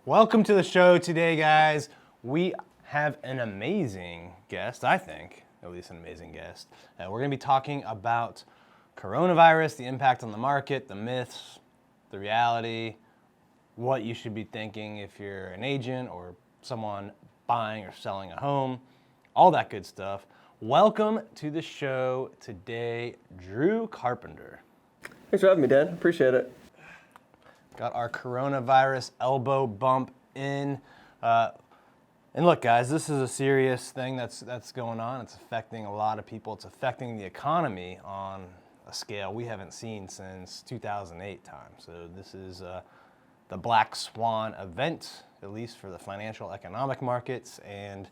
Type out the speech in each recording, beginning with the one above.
Welcome to the show today, guys. We have an amazing guest, I think, at least an amazing guest. We're going to be talking about coronavirus, the impact on the market, the myths, the reality, what you should be thinking if you're an agent or someone buying or selling a home, all that good stuff. Welcome to the show today, Drew Carpenter. Thanks for having me, Dan. Appreciate it. Got our coronavirus elbow bump in. And look, guys, this is a serious thing that's going on. It's affecting a lot of people. It's affecting the economy on a scale we haven't seen since 2008 time. So this is the black swan event, at least for the financial economic markets. And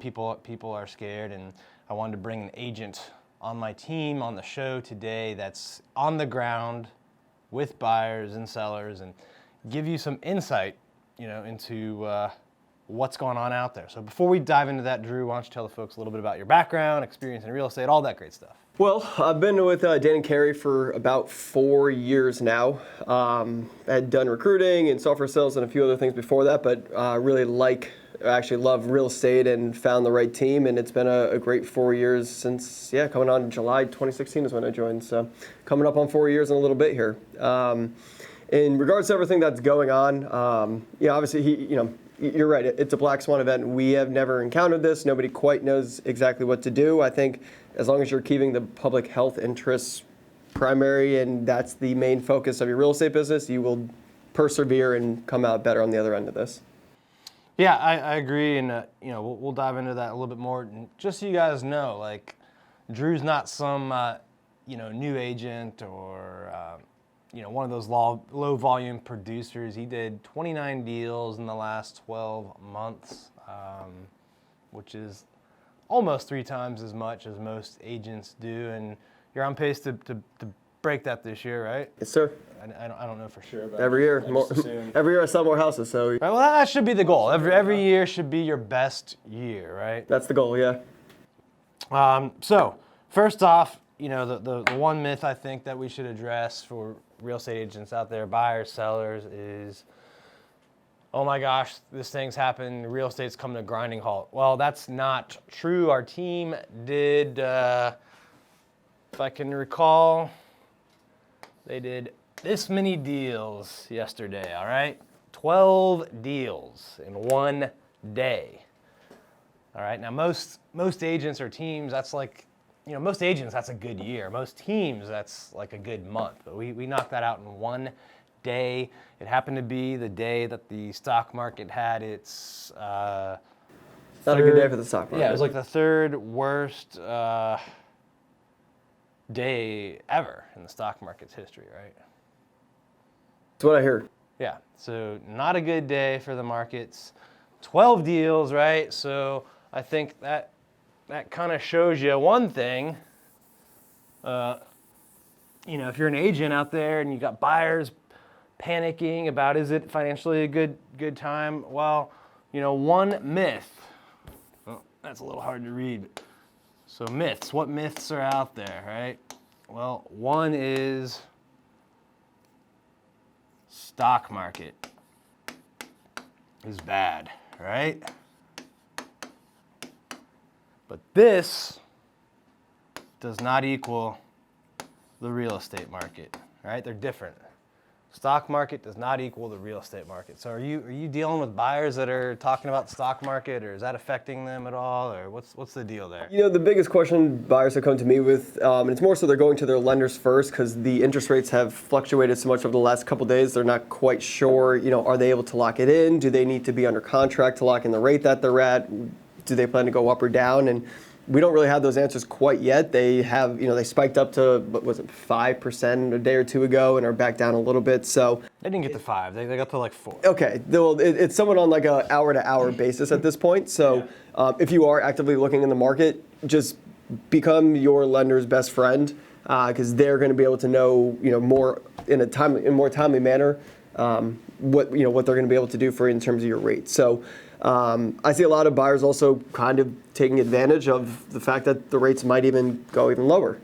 people are scared. And I wanted to bring an agent on my team on the show today that's on the ground with buyers and sellers and give you some insight, into what's going on out there. So before we dive into that, Drew, why don't you tell the folks a little bit about your background, experience in real estate, all that great stuff. Well, I've been with Dan and KERI for about 4 years now. I had done recruiting and software sales and a few other things before that, but I actually love real estate and found the right team, and it's been a great 4 years since, coming on July 2016 is when I joined, so coming up on 4 years in a little bit here. In regards to everything that's going on, obviously, you're right, it's a black swan event. We have never encountered this. Nobody quite knows exactly what to do. I think as long as you're keeping the public health interests primary and that's the main focus of your real estate business, you will persevere and come out better on the other end of this. Yeah, I agree, and we'll dive into that a little bit more. And just so you guys know, Drew's not some new agent or one of those low volume producers. He did 29 deals in the last 12 months, which is almost 3 times as much as most agents do. And you're on pace to break that this year, right? Yes, sir. I don't know for sure, but every year, every year I sell more houses. So right, well, that should be the goal. Every year should be your best year, right? That's the goal, yeah. So first off, the one myth I think that we should address for real estate agents out there, buyers, sellers, is, oh my gosh, this thing's happened, real estate's come to a grinding halt. Well, that's not true. Our team did, if I can recall, they did this many deals yesterday, all right? 12 deals in one day. All right, now most agents or teams, that's most agents, that's a good year. Most teams, that's like a good month. But we knocked that out in one day. It happened to be the day that the stock market had its not a good day for the stock market. Yeah, it was like the third worst day ever in the stock market's history, right? That's what I hear. Yeah, so not a good day for the markets. 12 deals, right? So I think that kind of shows you one thing. If you're an agent out there and you got buyers panicking about is it financially a good time? Well, one myth. Well, that's a little hard to read. So myths, what myths are out there, right? Well, one is stock market is bad, right? But this does not equal the real estate market, right? They're different. Stock market does not equal the real estate market. So are you dealing with buyers that are talking about the stock market, or is that affecting them at all, or what's the deal there? The biggest question buyers have come to me with, and it's more so they're going to their lenders first because the interest rates have fluctuated so much over the last couple of days. They're not quite sure, are they able to lock it in? Do they need to be under contract to lock in the rate that they're at? Do they plan to go up or down? And we don't really have those answers quite yet. They have, they spiked up to, 5% a day or two ago and are back down a little bit. So they didn't get to 5. They got to like 4. Okay. Well, it's somewhat on like a hour-to-hour basis at this point. So if you are actively looking in the market, just become your lender's best friend because they're going to be able to know, more in a more timely manner what they're going to be able to do for you in terms of your rate. So I see a lot of buyers also kind of taking advantage of the fact that the rates might even go even lower.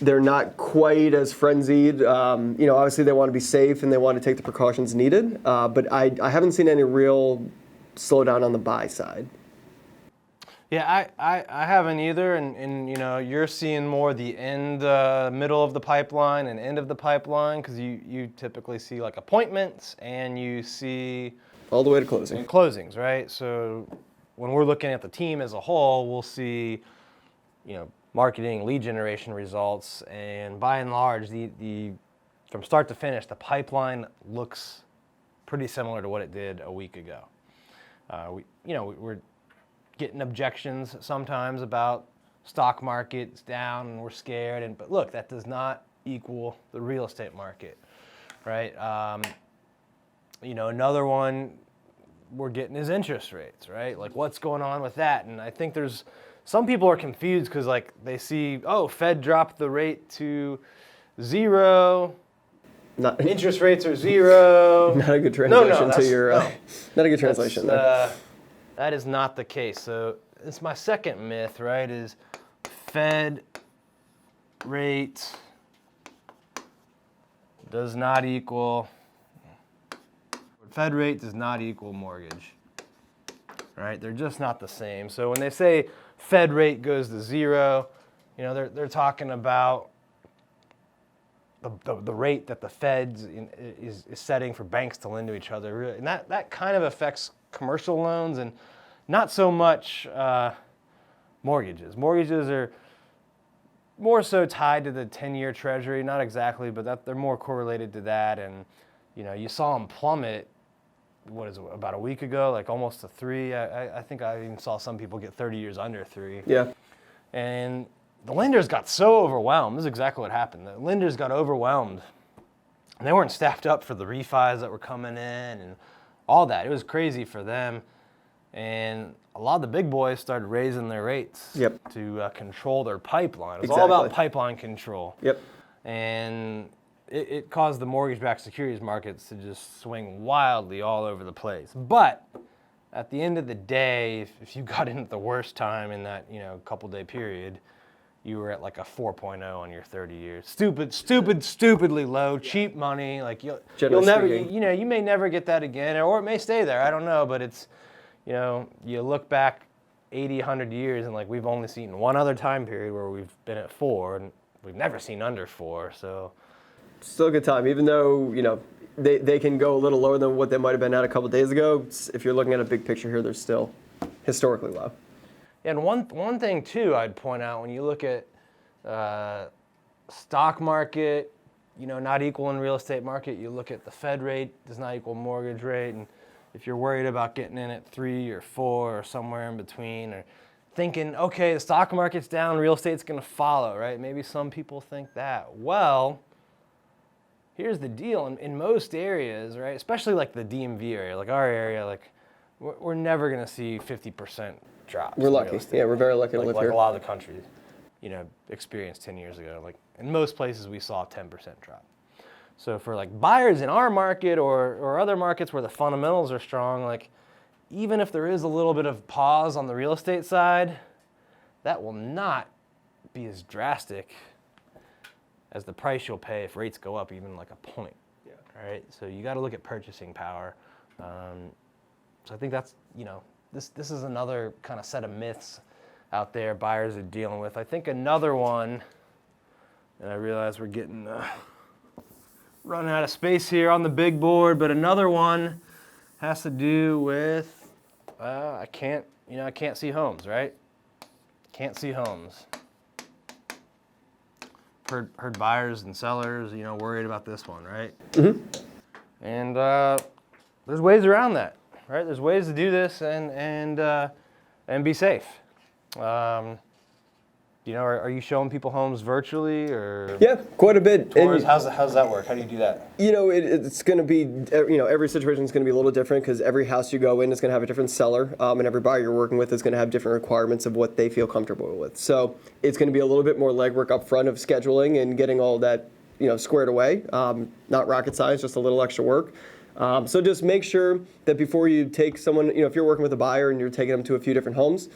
they're not quite as frenzied. Obviously they want to be safe and they want to take the precautions needed. But I haven't seen any real slowdown on the buy side. Yeah, I haven't either, and you're seeing more the middle of the pipeline and end of the pipeline, because you typically see like appointments and you see all the way to closing. Closings, right? So when we're looking at the team as a whole, we'll see, marketing, lead generation results, and by and large, the from start to finish, the pipeline looks pretty similar to what it did a week ago. We're getting objections sometimes about stock market's down and we're scared, but look, that does not equal the real estate market, right? Another one we're getting is interest rates, right? Like, what's going on with that? And I think some people are confused because like they see, Fed dropped the rate to 0. Interest rates are 0. Not a good translation not a good translation. That is not the case. So it's my second myth, right, is Fed rate does not equal mortgage, right? They're just not the same. So when they say Fed rate goes to 0, they're talking about the rate that the Fed is setting for banks to lend to each other. And that kind of affects commercial loans and not so much mortgages. Mortgages are more so tied to the 10-year treasury, not exactly, but they're more correlated to that. And, you saw them plummet, about a week ago, like almost to 3. I think I even saw some people get 30 years under 3. Yeah. And the lenders got so overwhelmed. This is exactly what happened. The lenders got overwhelmed. And they weren't staffed up for the refis that were coming in and all that. It was crazy for them. And a lot of the big boys started raising their rates to control their pipeline. It was all about pipeline control. Yep. And it caused the mortgage-backed securities markets to just swing wildly all over the place. But at the end of the day, if you got in at the worst time in that couple-day period, you were at like a 4.0 on your 30 years. Stupidly low, cheap money. Like you'll never, you may never get that again, or it may stay there. I don't know, but it's, you look back 80, 100 years, and like we've only seen one other time period where we've been at 4, and we've never seen under 4. So still a good time, even though they can go a little lower than what they might have been at a couple days ago. If you're looking at a big picture here, they're still historically low. And one thing too, I'd point out when you look at stock market, not equal in real estate market. You look at the Fed rate does not equal mortgage rate, and if you're worried about getting in at 3 or 4 or somewhere in between, or thinking, okay, the stock market's down, real estate's going to follow, right? Maybe some people think that. Well, here's the deal: in most areas, right, especially like the DMV area, like our area, like we're never going to see 50% drops. We're lucky. Yeah, we're very lucky to live here. Like a lot of the countries, experienced 10 years ago. Like in most places, we saw a 10% drop. So for like buyers in our market or other markets where the fundamentals are strong, like even if there is a little bit of pause on the real estate side, that will not be as drastic as the price you'll pay if rates go up even like a point. Yeah. Right. So you got to look at purchasing power. So I think that's this is another kind of set of myths out there buyers are dealing with. I think another one, and I realize we're getting running out of space here on the big board, but another one has to do with I can't see homes, right? Can't see homes. Heard buyers and sellers, worried about this one, right? Mm-hmm. And there's ways around that, right? There's ways to do this and be safe. Are you showing people homes virtually or? Yeah, quite a bit. Tours, how's that work? How do you do that? It's going to be, every situation is going to be a little different because every house you go in is going to have a different seller, and every buyer you're working with is going to have different requirements of what they feel comfortable with. So it's going to be a little bit more legwork up front of scheduling and getting all that, squared away. Not rocket science, just a little extra work. So just make sure that before you take someone, if you're working with a buyer and you're taking them to a few different homes,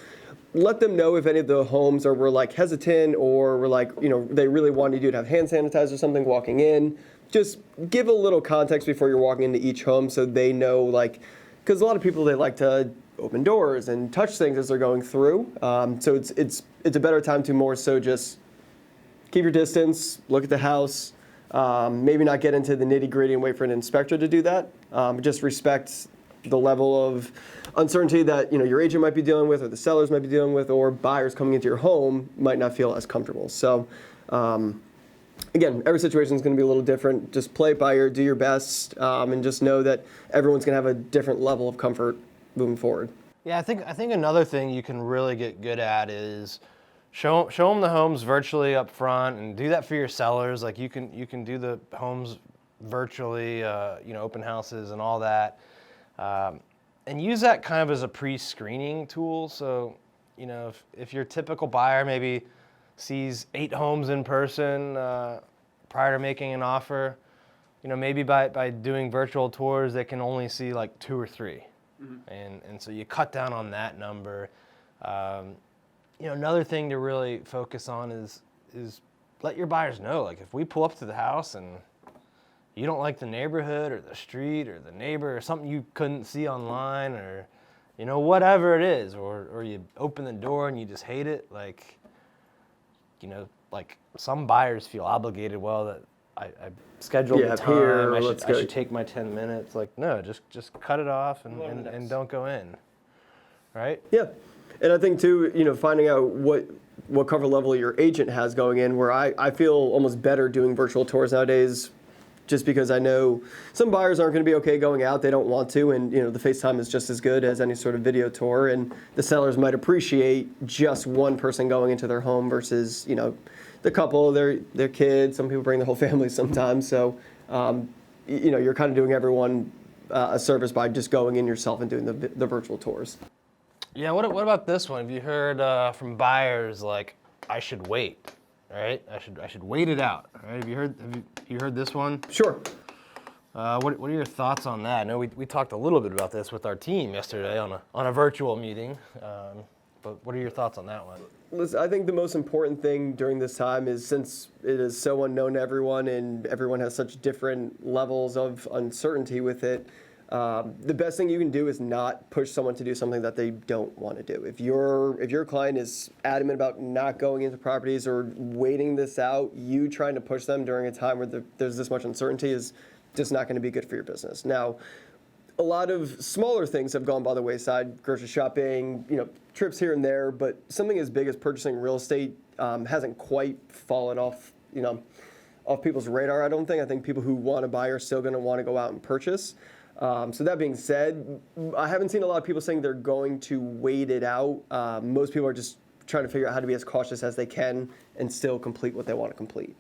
let them know if any of the homes were like hesitant or were like, they really wanted you to have hand sanitizer or something walking in. Just give a little context before you're walking into each home so they know, like, because a lot of people, they like to open doors and touch things as they're going through. So it's a better time to more so just keep your distance, look at the house, maybe not get into the nitty-gritty and wait for an inspector to do that. Just respect the level of uncertainty that your agent might be dealing with, or the sellers might be dealing with, or buyers coming into your home might not feel as comfortable. So again, every situation is going to be a little different. Just play it by ear, do your best, and just know that everyone's going to have a different level of comfort moving forward. Yeah, I think another thing you can really get good at is show them the homes virtually up front, and do that for your sellers. Like you can do the homes virtually, open houses and all that, and use that kind of as a pre-screening tool. So, if your typical buyer maybe sees 8 homes in person prior to making an offer, maybe by doing virtual tours they can only see like 2 or 3, and so you cut down on that number. Another thing to really focus on is let your buyers know, like, if we pull up to the house and you don't like the neighborhood or the street or the neighbor or something you couldn't see online, or whatever it is, or you open the door and you just hate it, like some buyers feel obligated. Well, that I scheduled the time. Here, I should take my 10 minutes. Like, no, just cut it off and don't go in. Right? Yeah. And I think too, finding out what cover level your agent has going in, where I feel almost better doing virtual tours nowadays, just because I know some buyers aren't going to be okay going out. They don't want to, and the FaceTime is just as good as any sort of video tour, and the sellers might appreciate just one person going into their home versus the couple, their kids. Some people bring their whole family sometimes, so you're kind of doing everyone a service by just going in yourself and doing the virtual tours. Yeah, what about this one? Have you heard from buyers like, I should wait, right? I should wait it out, right? Have you heard this one? Sure. What are your thoughts on that? I know we talked a little bit about this with our team yesterday on a virtual meeting, but what are your thoughts on that one? Listen, I think the most important thing during this time is, since it is so unknown to everyone and everyone has such different levels of uncertainty with it, the best thing you can do is not push someone to do something that they don't want to do. If your client is adamant about not going into properties or waiting this out, you trying to push them during a time where there's this much uncertainty is just not going to be good for your business. Now, a lot of smaller things have gone by the wayside, grocery shopping, trips here and there, but something as big as purchasing real estate hasn't quite fallen off people's radar, I don't think. I think people who want to buy are still going to want to go out and purchase. So that being said, I haven't seen a lot of people saying they're going to wait it out. Most people are just trying to figure out how to be as cautious as they can and still complete what they want to complete.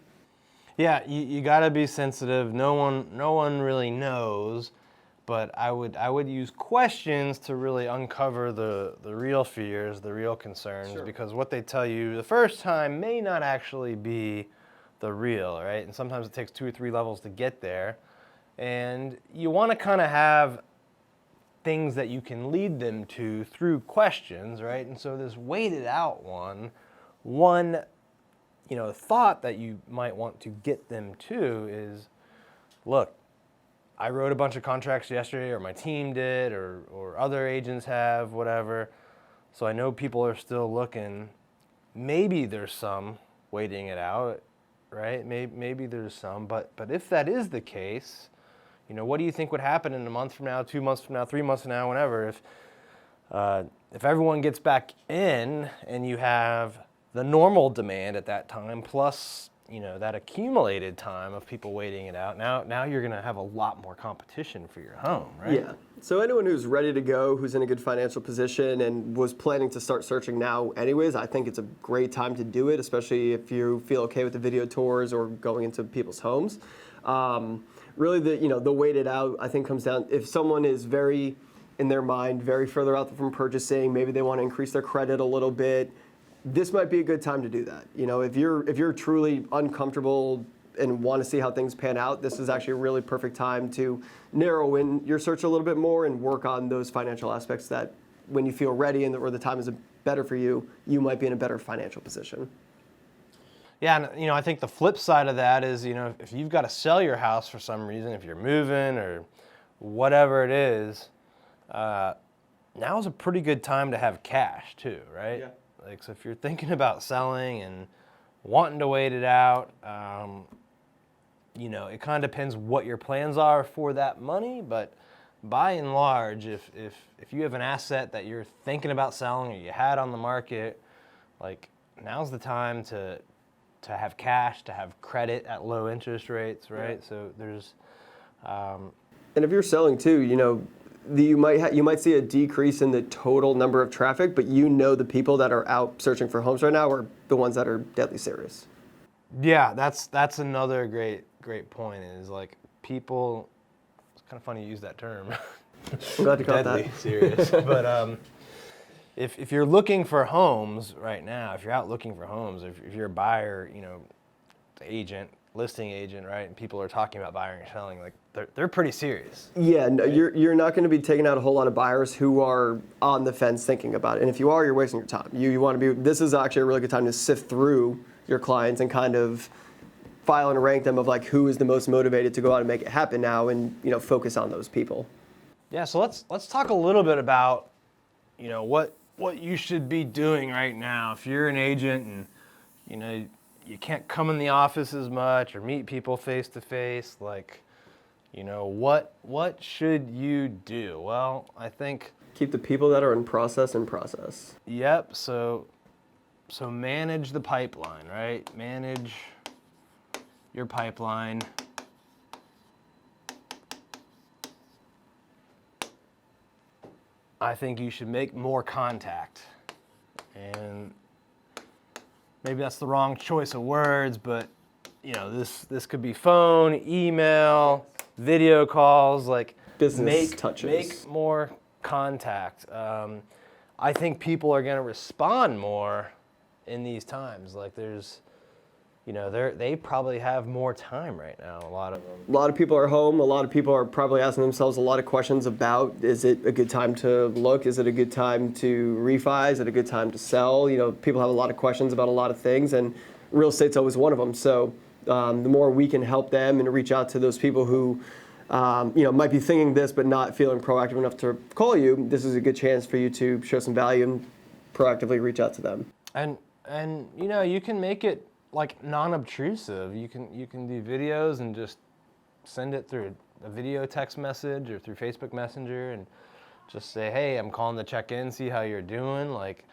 Yeah, you got to be sensitive. No one really knows, but I would use questions to really uncover the real fears, the real concerns, Sure. Because what they tell you the first time may not actually be the real, right? And sometimes it takes 2 or 3 levels to get there. And you want to kind of have things that you can lead them to through questions, right? And so this waited out one thought that you might want to get them to is, look, I wrote a bunch of contracts yesterday, or my team did, or other agents have, whatever. So I know people are still looking. Maybe there's some waiting it out, right? Maybe there's some, but if that is the case, what do you think would happen in a month from now, 2 months from now, 3 months from now, whenever, if everyone gets back in and you have the normal demand at that time plus that accumulated time of people waiting it out, now you're going to have a lot more competition for your home, right? Yeah. So anyone who's ready to go, who's in a good financial position and was planning to start searching now anyways, I think it's a great time to do it, especially if you feel okay with the video tours or going into people's homes. Really, the waited out, I think, comes down, if someone is very, in their mind, very further out from purchasing, maybe they want to increase their credit a little bit, this might be a good time to do that. If you're truly uncomfortable and want to see how things pan out, this is actually a really perfect time to narrow in your search a little bit more and work on those financial aspects that when you feel ready or the time is better for you, you might be in a better financial position. Yeah, and I think the flip side of that is, if you've got to sell your house for some reason, if you're moving or whatever it is, now's a pretty good time to have cash too, right? Yeah. Like, so if you're thinking about selling and wanting to wait it out, it kind of depends what your plans are for that money, but by and large, if you have an asset that you're thinking about selling or you had on the market, like, now's the time to have cash, to have credit at low interest rates, right? Yeah. So there's... and if you're selling too, you might see a decrease in the total number of traffic, but the people that are out searching for homes right now are the ones that are deadly serious. Yeah, that's another great point, is like, people... It's kind of funny you use that term. I'm glad you caught that. Deadly serious. But if you're looking for homes right now, if you're out looking for homes, if you're a buyer, listing agent, right, and people are talking about buying or selling, like, they're pretty serious. Yeah, no, right? You're not going to be taking out a whole lot of buyers who are on the fence thinking about it. And if you are, you're wasting your time. You want to be. This is actually a really good time to sift through your clients and kind of file and rank them of like who is the most motivated to go out and make it happen now, and focus on those people. Yeah, so let's talk a little bit about what you should be doing right now if you're an agent and you can't come in the office as much or meet people face to face. Like, what should you do? Well, I think keep the people that are in process. Yep. So manage the pipeline, right? Manage your pipeline. I think you should make more contact. And maybe that's the wrong choice of words, but this could be phone, email, video calls, like business touches. Make more contact. I think people are going to respond more in these times. Like, there's they probably have more time right now, a lot of them. A lot of people are home. A lot of people are probably asking themselves a lot of questions about, is it a good time to look? Is it a good time to refi? Is it a good time to sell? People have a lot of questions about a lot of things, and real estate's always one of them. So the more we can help them and reach out to those people who might be thinking this but not feeling proactive enough to call you, this is a good chance for you to show some value and proactively reach out to them. And you can make it like non-obtrusive. You can do videos and just send it through a video text message or through Facebook Messenger and just say, hey, I'm calling to check in, see how you're doing. Like,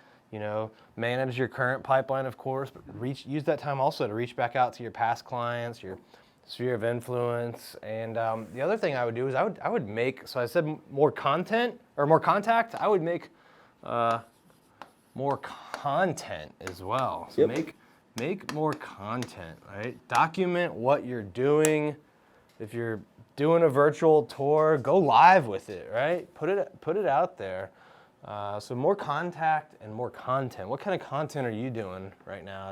manage your current pipeline, of course, but use that time also to reach back out to your past clients, your sphere of influence. And the other thing I would do is I would make, so I said more content or more contact, I would make more content as well. So yep. Make more content, right? Document what you're doing. If you're doing a virtual tour, go live with it, right? Put it out there. So more contact and more content. What kind of content are you doing right now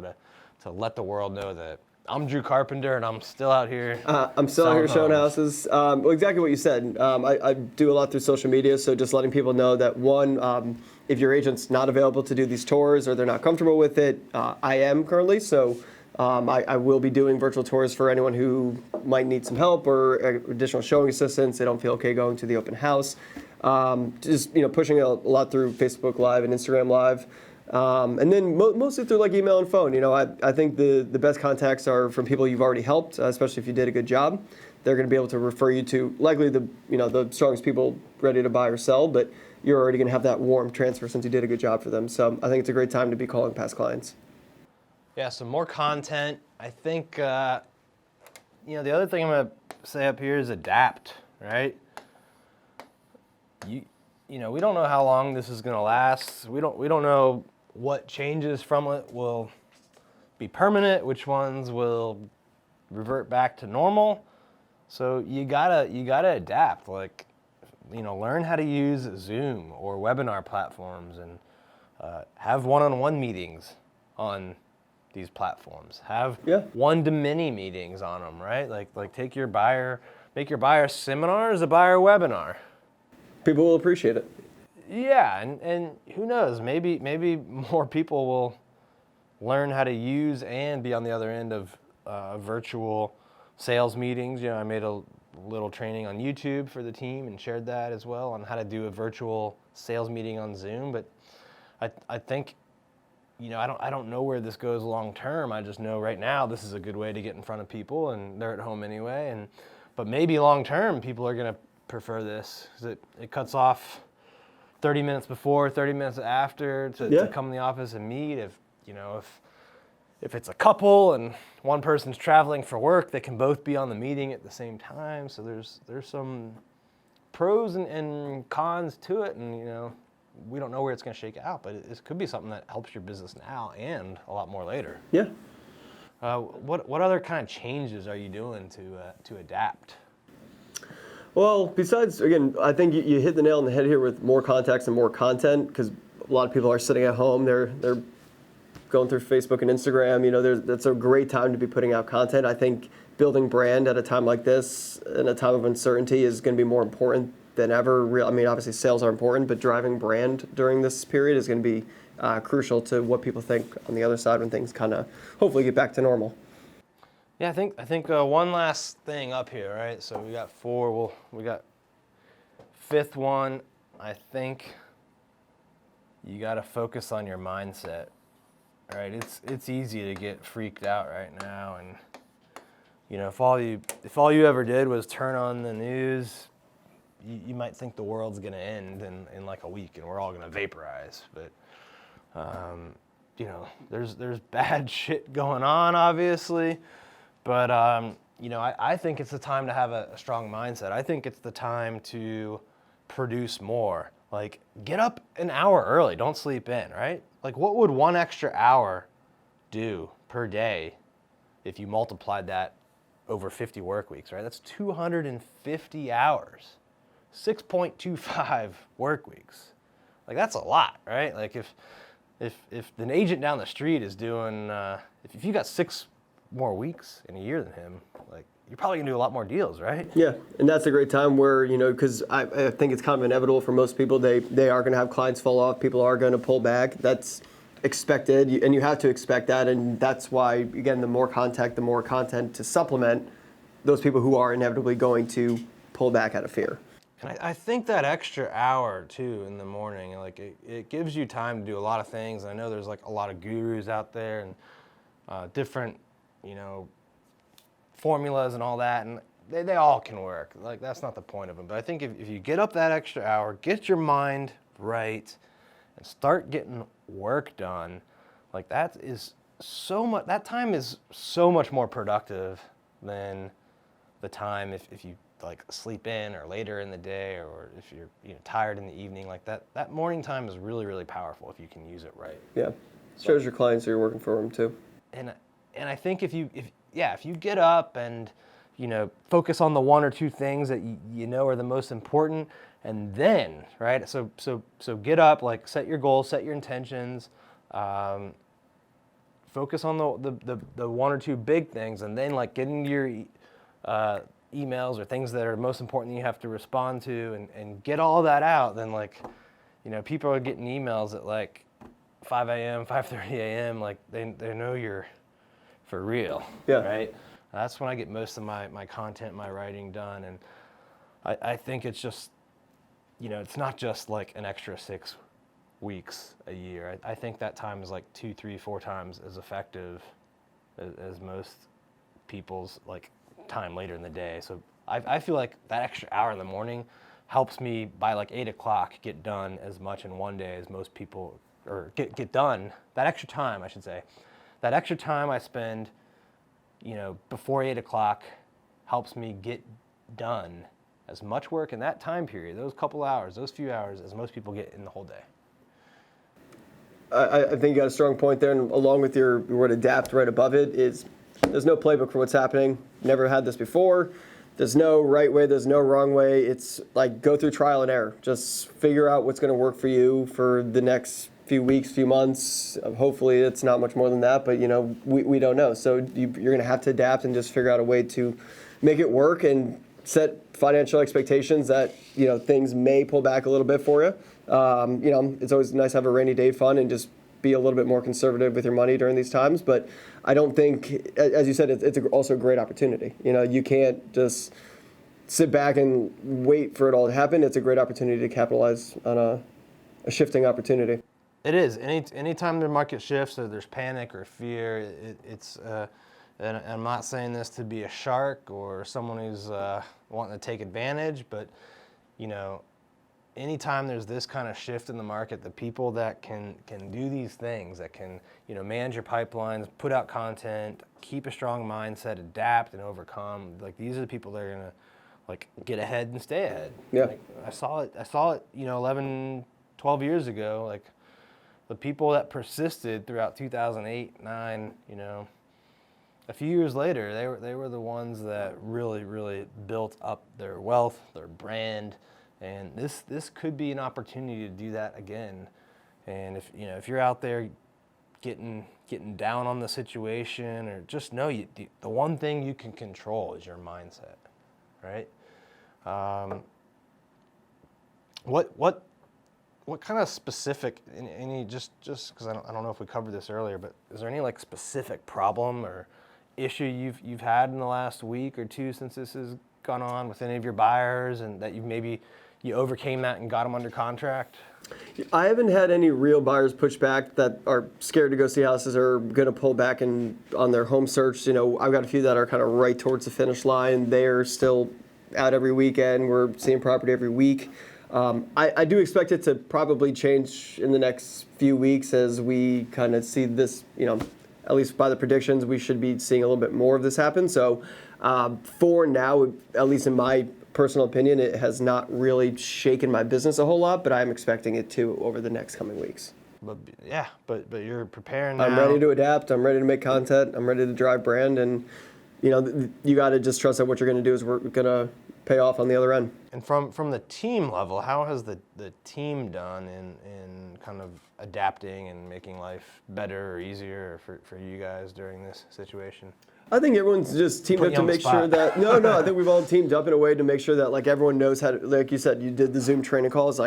to let the world know that I'm Drew Carpenter and I'm still out here? I'm still out here showing houses. Well, exactly what you said. I do a lot through social media, so just letting people know that one, if your agent's not available to do these tours or they're not comfortable with it, I am currently. So I will be doing virtual tours for anyone who might need some help or additional showing assistance. They don't feel okay going to the open house. Just pushing a lot through Facebook Live and Instagram Live. And then mostly through like email and phone. I think the best contacts are from people you've already helped, especially if you did a good job. They're going to be able to refer you to likely the strongest people ready to buy or sell, but you're already going to have that warm transfer since you did a good job for them. So I think it's a great time to be calling past clients. Yeah, so more content. I think, the other thing I'm going to say up here is adapt, right? We don't know how long this is going to last. We don't know what changes from it will be permanent, which ones will revert back to normal. So you gotta adapt. Like, learn how to use Zoom or webinar platforms and have one-on-one meetings on these platforms. Have one-to-many meetings on them, right? Like make your buyer seminar as a buyer webinar. People will appreciate it. Yeah, and who knows? Maybe more people will learn how to use and be on the other end of virtual sales meetings. I made a little training on YouTube for the team and shared that as well on how to do a virtual sales meeting on Zoom. But I think, I don't know where this goes long term. I just know right now this is a good way to get in front of people, and they're at home anyway. But maybe long term people are going to prefer this because it cuts off 30 minutes before, 30 minutes after to come in the office and meet. If it's a couple and one person's traveling for work, they can both be on the meeting at the same time. So there's some pros and cons to it, and we don't know where it's going to shake out, but it could be something that helps your business now and a lot more later. Yeah. What other kind of changes are you doing to adapt? Well, besides, again, I think you hit the nail on the head here with more contacts and more content, because a lot of people are sitting at home. They're going through Facebook and Instagram. That's a great time to be putting out content. I think building brand at a time like this, in a time of uncertainty, is going to be more important than ever. Obviously sales are important, but driving brand during this period is going to be crucial to what people think on the other side when things kind of hopefully get back to normal. Yeah, I think one last thing up here, right? So we got 4. We got fifth one. I think you got to focus on your mindset. Right? It's easy to get freaked out right now, and if all you ever did was turn on the news, you might think the world's gonna end in like a week, and we're all gonna vaporize. But there's bad shit going on, obviously. But I think it's the time to have a strong mindset. I think it's the time to produce more. Like, get up an hour early. Don't sleep in, right? Like, what would 1 extra hour do per day if you multiplied that over 50 work weeks, right? That's 250 hours, 6.25 work weeks. Like, that's a lot, right? Like, if an agent down the street is doing, if you got 6 more weeks in a year than him, like, you're probably gonna do a lot more deals, right? Yeah, and that's a great time where, because I think it's kind of inevitable for most people. They are gonna have clients fall off. People are gonna pull back. That's expected, and you have to expect that. And that's why, again, the more contact, the more content to supplement those people who are inevitably going to pull back out of fear. And I think that extra hour too in the morning, like it gives you time to do a lot of things. And I know there's like a lot of gurus out there and different, formulas and all that, and they all can work. Like, that's not the point of them. But I think if you get up that extra hour, get your mind right, and start getting work done, like that time is so much more productive than the time if you like sleep in or later in the day, or if you're tired in the evening. Like that morning time is really, really powerful if you can use it right. Yeah, shows your clients that you're working for them too. And I think if you get up and focus on the 1 or 2 things that are the most important, and then so get up, like set your goals, set your intentions, focus on the 1 or 2 big things, and then like get into your emails or things that are most important that you have to respond to, and get all that out. Then people are getting emails at like 5 a.m., 5:30 a.m. Like they know you're for real, right? That's when I get most of my content, my writing done. And I think it's just, it's not just like an extra 6 weeks a year. I think that time is like 2, 3, 4 times as effective as most people's like time later in the day. So I feel like that extra hour in the morning helps me by like 8 o'clock get done as much in one day as most people, or get done. That extra time, I should say. That extra time I spend, before 8 o'clock helps me get done as much work in that time period, those couple hours, those few hours, as most people get in the whole day. I think you got a strong point there, and along with your word adapt right above it is there's no playbook for what's happening. Never had this before. There's no right way, there's no wrong way. It's like go through trial and error. Just figure out what's going to work for you for the next few weeks, few months. Hopefully it's not much more than that, but we don't know. So you're going to have to adapt and just figure out a way to make it work. And set financial expectations that, things may pull back a little bit for you. It's always nice to have a rainy day fund and just be a little bit more conservative with your money during these times. But I don't think, as you said, it's also a great opportunity. You can't just sit back and wait for it all to happen. It's a great opportunity to capitalize on a shifting opportunity. It is. Anytime the market shifts or there's panic or fear, it's and I'm not saying this to be a shark or someone who's wanting to take advantage, but anytime there's this kind of shift in the market, the people that can do these things, that can manage your pipelines, put out content, keep a strong mindset, adapt and overcome, like these are the people that are gonna get ahead and stay ahead. Yeah. I saw it 11, 12 years ago, like the people that persisted throughout 2008, 9, a few years later, they were the ones that really built up their wealth, their brand, and this could be an opportunity to do that again. And if you're out there getting down on the situation, or just know the one thing you can control is your mindset, right? What kind of specific, any just because I don't know if we covered this earlier, but is there any specific problem or issue you've had in the last week or two since this has gone on with any of your buyers, and that you overcame that and got them under contract? I haven't had any real buyers push back that are scared to go see houses or going to pull back on their home search. I've got a few that are kind of right towards the finish line. They're still out every weekend. We're seeing property every week. I do expect it to probably change in the next few weeks as we kind of see this, at least by the predictions, we should be seeing a little bit more of this happen. So for now, at least in my personal opinion, it has not really shaken my business a whole lot, but I'm expecting it to over the next coming weeks. But you're preparing now. I'm ready to adapt. I'm ready to make content. I'm ready to drive brand. And, you got to just trust that what you're going to do is we're going to pay off on the other end. And from the team level, how has the team done in kind of adapting and making life better or easier for you guys during this situation? I think everyone's just teamed up to make sure that, no, I think we've all teamed up in a way to make sure that everyone knows how to, like you said, you did the Zoom training calls,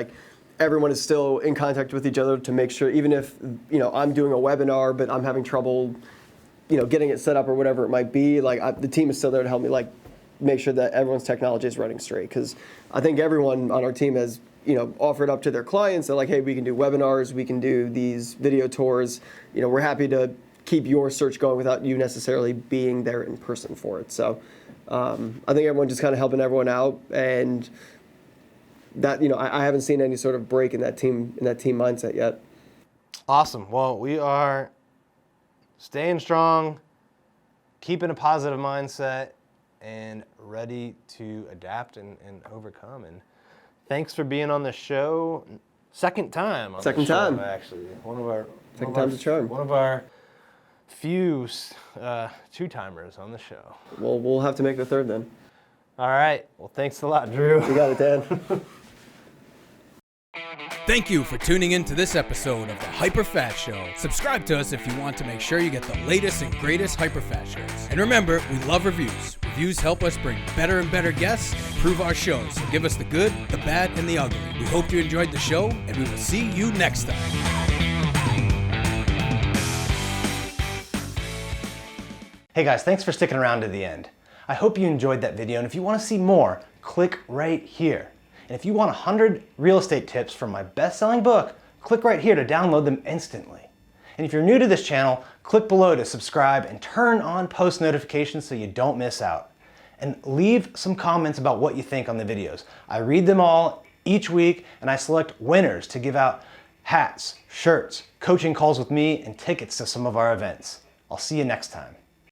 everyone is still in contact with each other to make sure, even if, I'm doing a webinar, but I'm having trouble, getting it set up or whatever it might be, the team is still there to help me, make sure that everyone's technology is running straight. Because I think everyone on our team has, offered up to their clients that hey, we can do webinars, we can do these video tours. We're happy to keep your search going without you necessarily being there in person for it. So I think everyone just kind of helping everyone out, and that, I haven't seen any sort of break in that team mindset yet. Awesome. Well, we are staying strong, keeping a positive mindset, and ready to adapt and overcome. And thanks for being on the show. Second time on the show, actually. Second time's a charm. One of our few two-timers on the show. Well, we'll have to make the third then. All right. Well, thanks a lot, Drew. You got it, Dan. Thank you for tuning in to this episode of the HyperFast Show. Subscribe to us if you want to make sure you get the latest and greatest HyperFast shows. And remember, we love reviews. Reviews help us bring better and better guests and improve our shows. So give us the good, the bad, and the ugly. We hope you enjoyed the show, and we will see you next time. Hey guys, thanks for sticking around to the end. I hope you enjoyed that video, and if you want to see more, click right here. And if you want 100 real estate tips from my best-selling book, click right here to download them instantly. And if you're new to this channel, click below to subscribe and turn on post notifications so you don't miss out. And leave some comments about what you think on the videos. I read them all each week, and I select winners to give out hats, shirts, coaching calls with me, and tickets to some of our events. I'll see you next time.